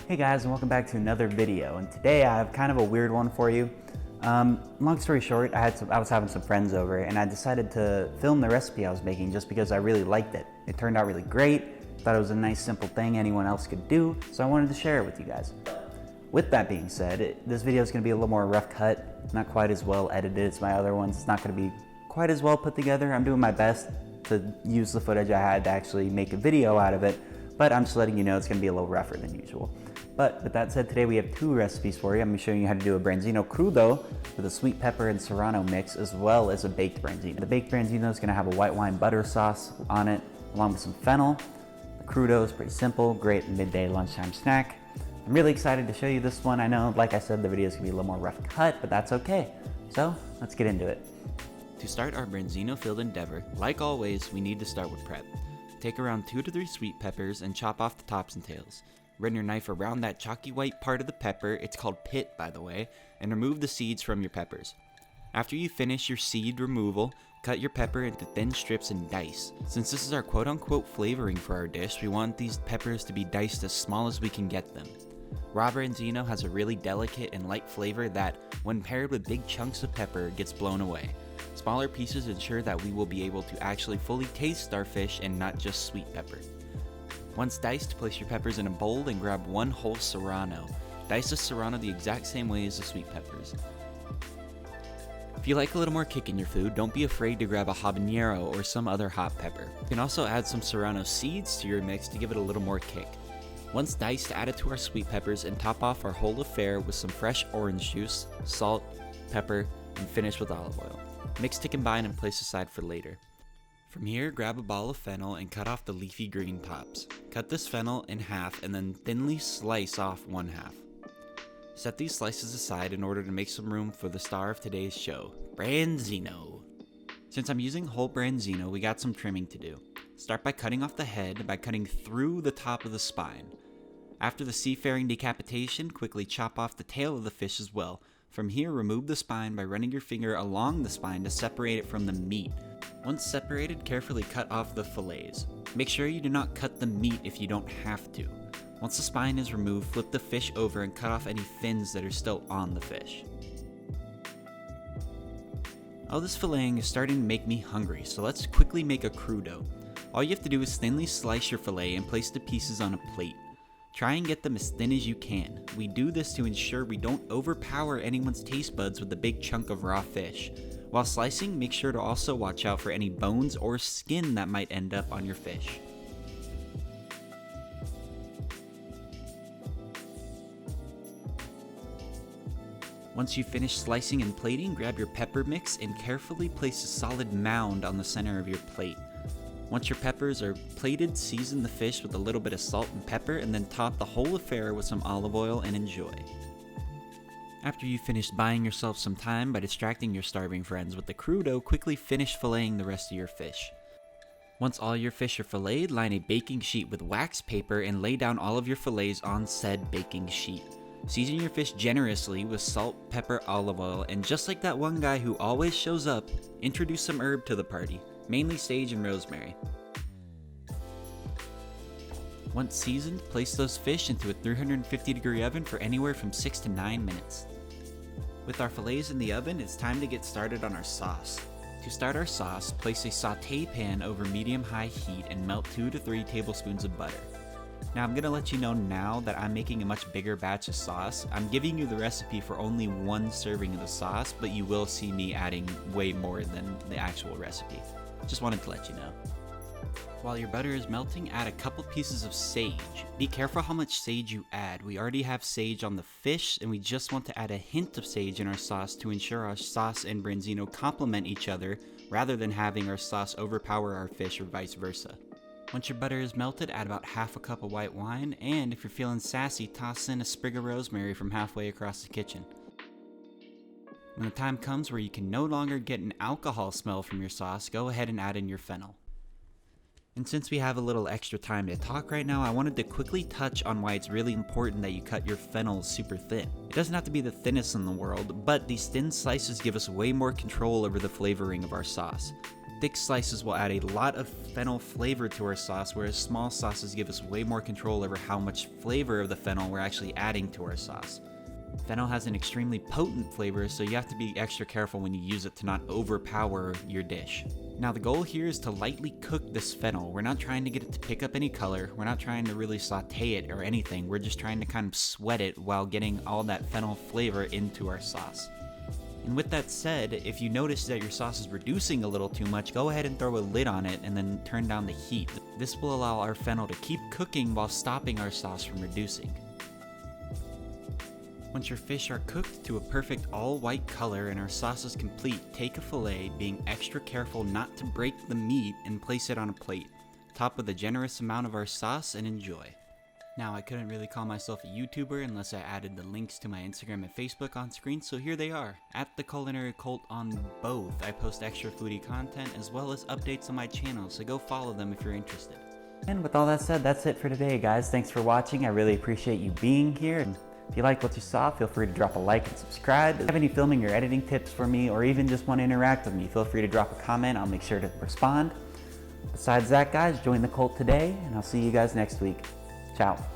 Hey guys, and welcome back to another video. And today I have kind of a weird one for you. Long story short, I was having some friends over and I decided to film the recipe I was making just because I really liked it. It turned out really great. Thought it was a nice simple thing anyone else could do, so I wanted to share it with you guys. With that being said, this video is going to be a little more rough cut, not quite as well edited as my other ones. It's not going to be quite as well put together. I'm doing my best to use the footage I had to actually make a video out of it, but I'm just letting you know it's going to be a little rougher than usual. But with that said, today we have two recipes for you. I'm going to be showing you how to do a Branzino Crudo with a sweet pepper and serrano mix, as well as a baked Branzino. The baked Branzino is going to have a white wine butter sauce on it, along with some fennel. The Crudo is pretty simple, great midday lunchtime snack. I'm really excited to show you this one. I know, like I said, the video is going to be a little more rough cut, but that's okay. So let's get into it. To start our Branzino-filled endeavor, like always, we need to start with prep. Take around 2 to 3 sweet peppers and chop off the tops and tails. Run your knife around that chalky white part of the pepper, it's called pit by the way, and remove the seeds from your peppers. After you finish your seed removal, cut your pepper into thin strips and dice. Since this is our quote-unquote flavoring for our dish, we want these peppers to be diced as small as we can get them. Raw Branzino has a really delicate and light flavor that, when paired with big chunks of pepper, gets blown away. Smaller pieces ensure that we will be able to actually fully taste our fish and not just sweet pepper. Once diced, place your peppers in a bowl and grab one whole serrano. Dice the serrano the exact same way as the sweet peppers. If you like a little more kick in your food, don't be afraid to grab a habanero or some other hot pepper. You can also add some serrano seeds to your mix to give it a little more kick. Once diced, add it to our sweet peppers and top off our whole affair with some fresh orange juice, salt, pepper, and finish with olive oil. Mix to combine and place aside for later. From here, grab a ball of fennel and cut off the leafy green tops. Cut this fennel in half and then thinly slice off one half. Set these slices aside in order to make some room for the star of today's show, Branzino. Since I'm using whole Branzino, we got some trimming to do. Start by cutting off the head by cutting through the top of the spine. After the seafaring decapitation, quickly chop off the tail of the fish as well. From here, remove the spine by running your finger along the spine to separate it from the meat. Once separated, carefully cut off the fillets. Make sure you do not cut the meat if you don't have to. Once the spine is removed, flip the fish over and cut off any fins that are still on the fish. All this filleting is starting to make me hungry, so let's quickly make a crudo. All you have to do is thinly slice your fillet and place the pieces on a plate. Try and get them as thin as you can. We do this to ensure we don't overpower anyone's taste buds with a big chunk of raw fish. While slicing, make sure to also watch out for any bones or skin that might end up on your fish. Once you finish slicing and plating, grab your pepper mix and carefully place a solid mound on the center of your plate. Once your peppers are plated, season the fish with a little bit of salt and pepper and then top the whole affair with some olive oil and enjoy. After you've finished buying yourself some time by distracting your starving friends with the crudo, quickly finish filleting the rest of your fish. Once all your fish are filleted, line a baking sheet with wax paper and lay down all of your fillets on said baking sheet. Season your fish generously with salt, pepper, olive oil, and just like that one guy who always shows up, introduce some herb to the party, mainly sage and rosemary. Once seasoned, place those fish into a 350-degree oven for anywhere from 6 to 9 minutes. With our fillets in the oven, it's time to get started on our sauce. To start our sauce, place a saute pan over medium-high heat and melt 2 to 3 tablespoons of butter. Now I'm going to let you know now that I'm making a much bigger batch of sauce. I'm giving you the recipe for only 1 serving of the sauce, but you will see me adding way more than the actual recipe. Just wanted to let you know. While your butter is melting, add a couple pieces of sage. Be careful how much sage you add. We already have sage on the fish, and we just want to add a hint of sage in our sauce to ensure our sauce and Branzino complement each other, rather than having our sauce overpower our fish or vice versa. Once your butter is melted, add about half a cup of white wine, and if you're feeling sassy, toss in a sprig of rosemary from halfway across the kitchen. When the time comes where you can no longer get an alcohol smell from your sauce, go ahead and add in your fennel. And since we have a little extra time to talk right now, I wanted to quickly touch on why it's really important that you cut your fennel super thin. It doesn't have to be the thinnest in the world, but these thin slices give us way more control over the flavoring of our sauce. Thick slices will add a lot of fennel flavor to our sauce, whereas small sauces give us way more control over how much flavor of the fennel we're actually adding to our sauce. Fennel has an extremely potent flavor, so you have to be extra careful when you use it to not overpower your dish. Now the goal here is to lightly cook this fennel. We're not trying to get it to pick up any color, we're not trying to really saute it or anything, we're just trying to kind of sweat it while getting all that fennel flavor into our sauce. And with that said, if you notice that your sauce is reducing a little too much, go ahead and throw a lid on it and then turn down the heat. This will allow our fennel to keep cooking while stopping our sauce from reducing. Once your fish are cooked to a perfect all-white color and our sauce is complete, take a fillet, being extra careful not to break the meat, and place it on a plate. Top with a generous amount of our sauce and enjoy. Now, I couldn't really call myself a YouTuber unless I added the links to my Instagram and Facebook on screen, so here they are. At TheCulinaryColt on both. I post extra foodie content as well as updates on my channel, so go follow them if you're interested. And with all that said, that's it for today, guys. Thanks for watching. I really appreciate you being here. And if you liked what you saw, feel free to drop a like and subscribe. If you have any filming or editing tips for me, or even just want to interact with me, feel free to drop a comment. I'll make sure to respond. Besides that, guys, join the cult today, and I'll see you guys next week. Ciao.